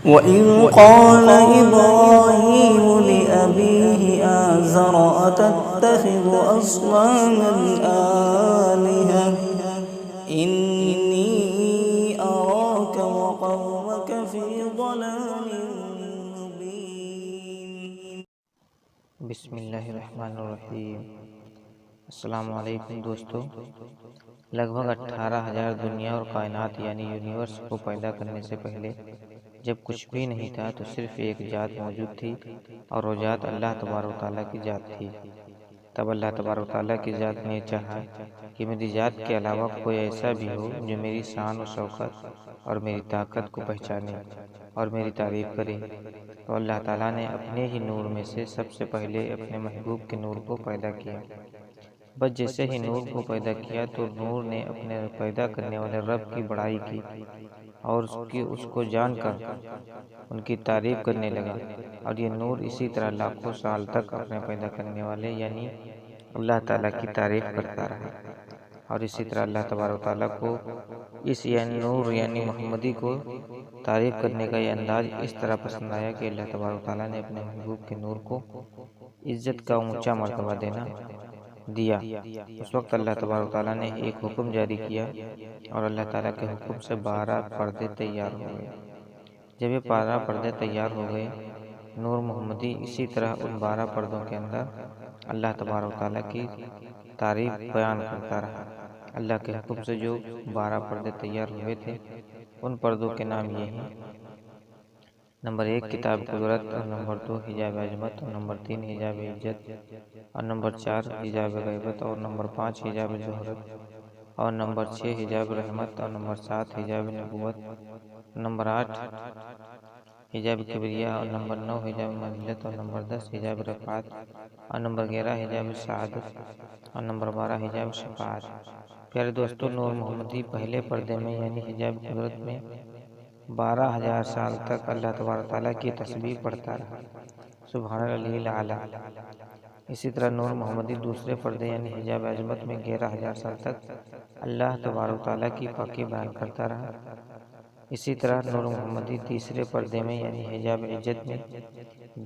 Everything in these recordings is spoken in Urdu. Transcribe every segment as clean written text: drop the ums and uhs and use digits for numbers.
وَإِذْ قَالَ إِبْرَاهِيمُ لِأَبِيهِ آزَرَ أَتَتَّخِذُ أَصْنَامًا آلِهَةً إِنِّي أَرَاكَ وَقَوْمَكَ فِي ضَلَالٍ مُّبِينٍ۔ بسم اللہ الرحمن الرحیم۔ السلام علیکم دوستو۔ لگ بھگ 18,000 دنیا اور کائنات یعنی یونیورس کو پیدا کرنے سے پہلے جب کچھ بھی نہیں تھا تو صرف ایک ذات موجود تھی اور وہ ذات اللہ تبارک و تعالیٰ کی ذات تھی۔ تب اللہ تبارک و تعالیٰ کی ذات نے چاہا کہ میری ذات کے علاوہ کوئی ایسا بھی ہو جو میری شان و شوکت اور میری طاقت کو پہچانے اور میری تعریف کرے، تو اللہ تعالیٰ نے اپنے ہی نور میں سے سب سے پہلے اپنے محبوب کے نور کو پیدا کیا۔ بس جیسے ہی نور کو پیدا کیا تو نور نے اپنے پیدا کرنے والے رب کی بڑائی کی اور اس کو جان کر ان کی تعریف کرنے لگا، اور یہ نور اسی طرح لاکھوں سال تک اپنے پیدا کرنے والے یعنی اللہ تعالیٰ کی تعریف کرتا رہا۔ اور اسی طرح اللہ تبارک و تعالیٰ کو اس نور یعنی محمدی کو تعریف کرنے کا یہ انداز اس طرح پسند آیا کہ اللہ تبارک و تعالیٰ نے اپنے محبوب کے نور کو عزت کا اونچا مرتبہ دیا۔ اس وقت اللہ تبارک و تعالیٰ نے ایک حکم جاری کیا اور اللہ تعالیٰ کے حکم سے 12 پردے تیار ہو گئے۔ جب یہ 12 پردے تیار ہو گئے، نور محمدی اسی طرح ان 12 پردوں کے اندر اللہ تبارک و تعالیٰ کی تعریف بیان کرتا رہا۔ اللہ کے حکم سے جو 12 پردے تیار ہوئے تھے ان پردوں کے نام یہ ہیں: نمبر 1 کتاب قدرت، اور نمبر 2 حجاب عظمت، اور نمبر 3 حجاب عزت، اور نمبر 4 حجاب غیبت، اور نمبر 5 حجاب ظہورت، اور نمبر 6 حجاب رحمت، اور نمبر 7 حجاب نبوت، نمبر 8 حجاب کبریا، اور نمبر 9 حجاب منزلت، اور نمبر 10 حجاب رفعت، اور نمبر 11 حجاب سعادت، اور نمبر 12 حجاب شفاعت۔ پیارے دوستو، نور محمدی پہلے پردے میں یعنی حجاب قدرت میں 12,000 سال تک اللہ تبارک تعالیٰ کی تسبیح پڑھتا رہا، سبحان العلی الاعلیٰ۔ اسی طرح نور محمدی دوسرے پردے یعنی حجاب عظمت میں 11,000 سال تک اللہ تبارک تعالیٰ کی پاکی بیان کرتا رہا۔ اسی طرح نور محمدی تیسرے پردے میں یعنی حجاب عزت میں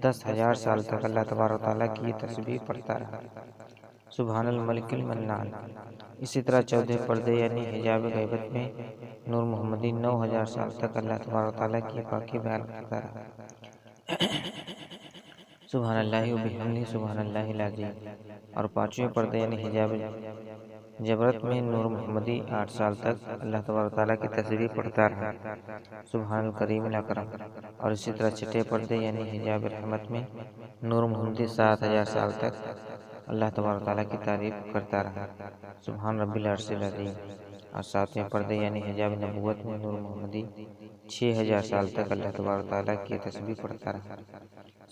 10,000 سال تک اللہ تبارک تعالیٰ کی تسبیح پڑھتا رہا، سبحان الملک المنان۔ اسی طرح چوتھے پردے یعنی حجاب غیبت میں نور محمدی 9,000 سال تک اللہ تبارک تعالیٰ کی پاکی بیان کرتا رہا، سبحان اللہ و بحمدہ سبحان اللہ العظیم۔ اور پانچویں پردے یعنی حجاب جبرت میں نور محمدی 8 سال تک اللہ تبارک تعالیٰ کی تسبیح پڑھتا رہا، سبحان الکریم الاکرم۔ اور اسی طرح چھٹے پردے یعنی حجاب رحمت میں نور محمدی 7,000 سال تک اللہ تبارک تعالیٰ کی تعریف کرتا رہا، سبحان رب العرش العظیم۔ اور ساتویں پردے یعنی حجاب نبوت میں نور محمدی 6,000 سال تک اللہ تبارک تعالیٰ کی تسبیح پڑھتا رہا،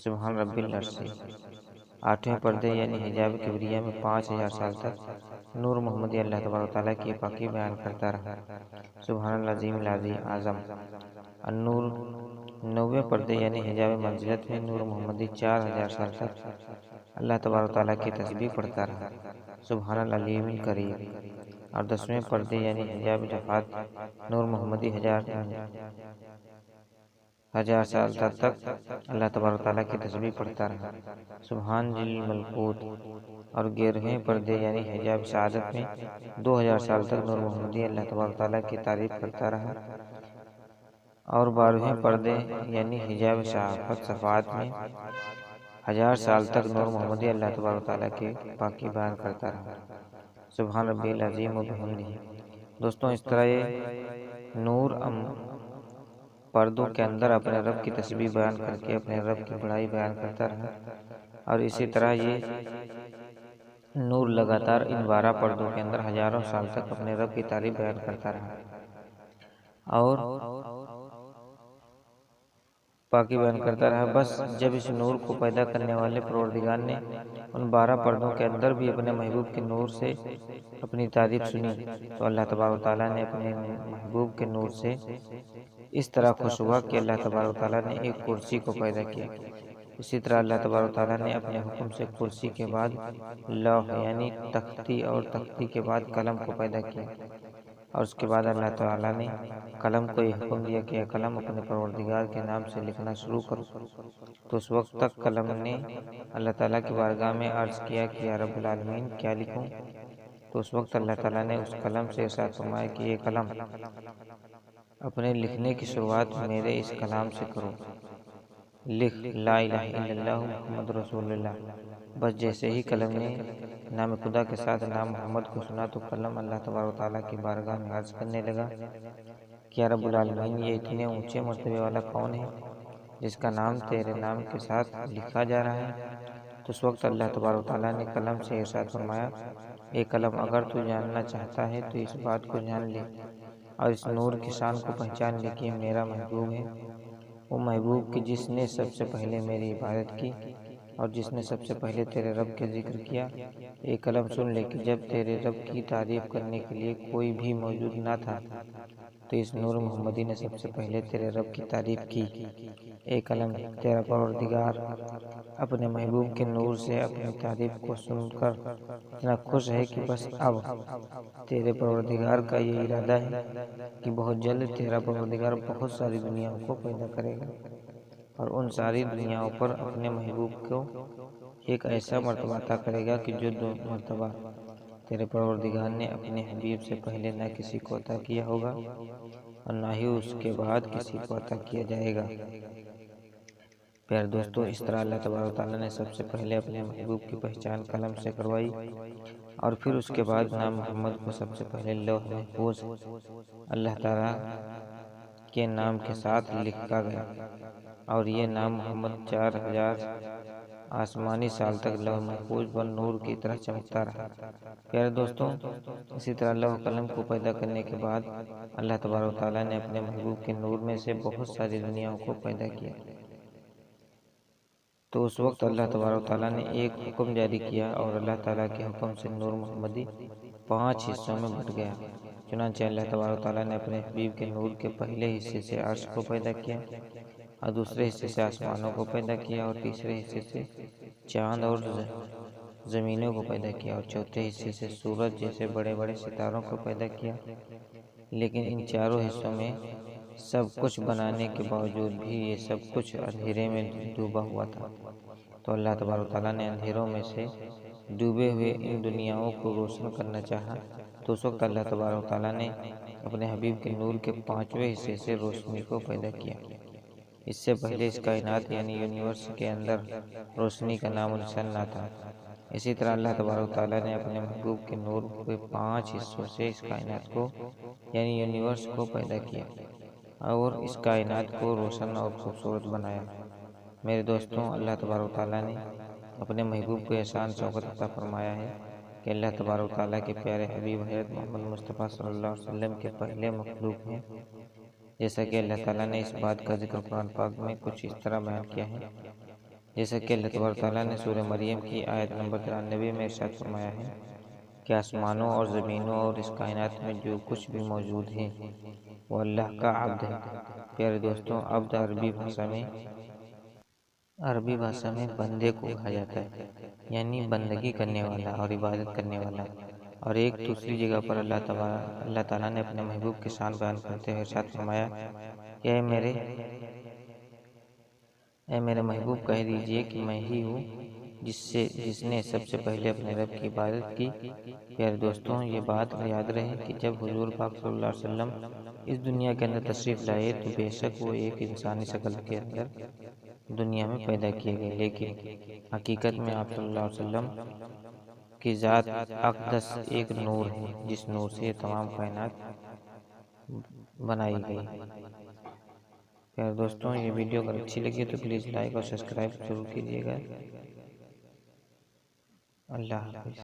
سبحان رب العرش۔ آٹھویں پردے یعنی حجاب کبریا میں 5,000 سال تک نور محمدی اللہ تبارک تعالیٰ کی پاکی بیان کرتا رہا، سبحان العظیم العظیم اعظم۔ النور نویں پردے یعنی حجاب منزلت میں نور محمدی 4,000 سال تک اللہ تبارک تعالیٰ کی تسبیح پڑھتا رہا، سبحان العلیم الکریم۔ اور 10ویں پردے یعنی حجاب رفعت نور محمدی 1,000 سال تک اللہ تبارک تعالیٰ کی تسبیح پڑھتا رہا، سبحان ذی الملکوت۔ اور 11ویں پردے یعنی حجاب سعادت میں 2,000 سال تک نور محمدی اللہ تبارک تعالیٰ کی تعریف کرتا رہا۔ اور 12ویں پردے یعنی حجاب شفاعت میں 1,000 سال تک نور محمدی اللہ تبارک تعالیٰ کی پاکی بیان کرتا رہا، سبحان ربی العظیم و بحمدہ۔ دوستوں، اس طرح یہ نور پردوں کے اندر اپنے رب کی تسبیح بیان کر کے اپنے رب کی بڑائی بیان کرتا رہا، اور اسی طرح یہ نور لگاتار ان 12 پردوں کے اندر ہزاروں سال تک اپنے رب کی تعریف بیان کرتا رہا اور پاکی بیان کرتا رہا۔ بس جب اس نور کو پیدا کرنے والے پروردگار نے ان 12 پردوں کے اندر بھی اپنے محبوب کے نور سے اپنی تعریف سنی تو اللہ تبارک تعالیٰ نے اپنے محبوب کے نور سے اس طرح خوش ہوا کہ اللہ تبارک تعالیٰ نے ایک کرسی کو پیدا کیا۔ اسی طرح اللہ تبارک تعالیٰ نے اپنے حکم سے کرسی کے بعد لوح یعنی تختی اور تختی کے بعد قلم کو پیدا کیا۔ اور اس کے بعد اللہ تعالیٰ نے قلم کو یہ حکم دیا کہ قلم اپنے پروردگار کے نام سے لکھنا شروع کرو۔ تو اس وقت تک قلم نے اللہ تعالیٰ کی بارگاہ میں عرض کیا کہ یا رب العالمین کیا لکھوں؟ تو اس وقت اللہ تعالیٰ نے اس قلم سے ارشاد فرمایا کہ یہ قلم اپنے لکھنے کی شروعات میرے اس کلام سے کرو، لکھ لا الہ الا اللہ محمد رسول اللہ۔ بس جیسے ہی قلم نے نام خدا کے ساتھ نام محمد کو سنا تو قلم اللہ تبارک و تعالیٰ کی بارگاہ میں عرض کرنے لگا کہ یا رب العالمین یہ اتنے اونچے مرتبے والا کون ہے جس کا نام تیرے نام کے ساتھ لکھا جا رہا ہے؟ تو اس وقت اللہ تبارک و تعالیٰ نے قلم سے ارشاد فرمایا، اے قلم اگر تو جاننا چاہتا ہے تو اس بات کو جان لے اور اس نور کی شان کو پہچان لے کہ میرا محبوب ہے، وہ محبوب کہ جس نے سب سے پہلے میری عبادت کی اور جس نے سب سے پہلے تیرے رب کا ذکر کیا۔ ایک قلم سن لے کہ جب تیرے رب کی تعریف کرنے کے لیے کوئی بھی موجود نہ تھا تو اس نور محمدی نے سب سے پہلے تیرے رب کی تعریف کی۔ اے قلم، تیرا پروردگار اپنے محبوب کے نور سے اپنی تعریف کو سن کر اتنا خوش ہے کہ بس اب تیرے پروردگار کا یہ ارادہ ہے کہ بہت جلد تیرا پروردگار بہت ساری دنیاؤں کو پیدا کرے گا اور ان ساری دنیاؤں پر اپنے محبوب کو ایک ایسا مرتبہ عطا کرے گا کہ جو مرتبہ تیرے پروردگار نے اپنے حبیب سے پہلے نہ کسی کو عطا کیا ہوگا اور نہ ہی اس کے بعد کسی کو عطا کیا جائے گا۔ پیارے دوستو، اس طرح اللہ تبارک و تعالیٰ نے سب سے پہلے اپنے محبوب کی پہچان قلم سے کروائی اور پھر اس کے بعد نام محمد کو سب سے پہلے لوح محفوظ اللہ تعالیٰ کے نام کے ساتھ لکھا گیا اور یہ نام محمد 4000 آسمانی سال تک لوح محفوظ پر نور کی طرح چمکتا رہا۔ پیارے دوستوں، اسی طرح لوح قلم کو پیدا کرنے کے بعد اللہ تبارک و تعالیٰ نے اپنے محبوب کے نور میں سے بہت ساری دنیاؤں کو پیدا کیا۔ تو اس وقت اللہ تبارک و تعالیٰ نے ایک حکم جاری کیا اور اللہ تعالیٰ کے حکم سے نور محمدی 5 حصوں میں بٹ گیا۔ چنانچہ اللہ تبارک و تعالیٰ نے اپنے حبیب کے نور کے پہلے حصے سے عرش کو پیدا کیا اور دوسرے حصے سے آسمانوں کو پیدا کیا اور تیسرے حصے سے چاند اور زمینوں کو پیدا کیا اور چوتھے حصے سے سورج جیسے بڑے بڑے ستاروں کو پیدا کیا۔ لیکن ان چاروں حصوں میں سب کچھ بنانے کے باوجود بھی یہ سب کچھ اندھیرے میں ڈوبا ہوا تھا۔ تو اللہ تبارک و تعالیٰ نے اندھیروں میں سے ڈوبے ہوئے ان دنیاؤں کو روشن کرنا چاہا تو اس وقت اللہ تبارک و تعالیٰ نے اپنے حبیب کے نور کے 5ویں حصے سے روشنی کو پیدا کیا۔ اس سے پہلے اس کائنات یعنی یونیورس کے اندر روشنی کا نام و نشان نہ تھا۔ اسی طرح اللہ تبارک و تعالیٰ نے اپنے محبوب کے نور کے 5 حصوں سے اس کائنات کو یعنی یونیورس کو پیدا کیا اور اس کائنات کو روشن اور خوبصورت بنایا۔ میرے دوستوں، اللہ تبارک و تعالیٰ نے اپنے محبوب کو احسان شوکت عطا فرمایا ہے کہ اللہ تبارک و تعالیٰ کے پیارے حبیب حضرت محمد مصطفیٰ صلی اللہ علیہ وسلم کے پہلے مخلوق ہیں۔ جیسا کہ اللہ تعالیٰ نے اس بات کا ذکر قرآن پاک میں کچھ اس طرح بیان کیا ہے، جیسا کہ اللہ تبارک و تعالیٰ نے سورہ مریم کی آیت نمبر 93 میں ارشاد فرمایا ہے کہ آسمانوں اور زمینوں اور اس کائنات میں جو کچھ بھی موجود ہے وہ اللہ کا عبد ہے۔ پیارے دوستوں، عبد عربی بھاشا میں بندے کو کہا جاتا ہے، یعنی بندگی کرنے والا اور عبادت کرنے والا۔ اور ایک دوسری جگہ پر اللہ تعالیٰ نے اپنے محبوب کی شان بیان کرتے ہوئے ارشاد فرمایا کہ اے میرے محبوب کہہ دیجئے کہ میں ہی ہوں جس نے سب سے پہلے اپنے رب کی عبادت کی۔ پیارے دوستوں، یہ بات یاد رہے کہ جب حضور پاک صلی اللہ علیہ وسلم اس دنیا کے اندر تشریف لائے تو بے شک وہ ایک انسانی شکل کے اندر دنیا میں پیدا کیے گئے، لیکن حقیقت میں آپ صلی اللہ علیہ وسلم کی ذات اقدس ایک نور ہے جس نور سے تمام کائنات بنائی گئی۔ پیارے دوستوں، یہ ویڈیو اگر اچھی لگی تو پلیز لائک اور سبسکرائب ضرور کیجیے گا۔ اللہ حافظ۔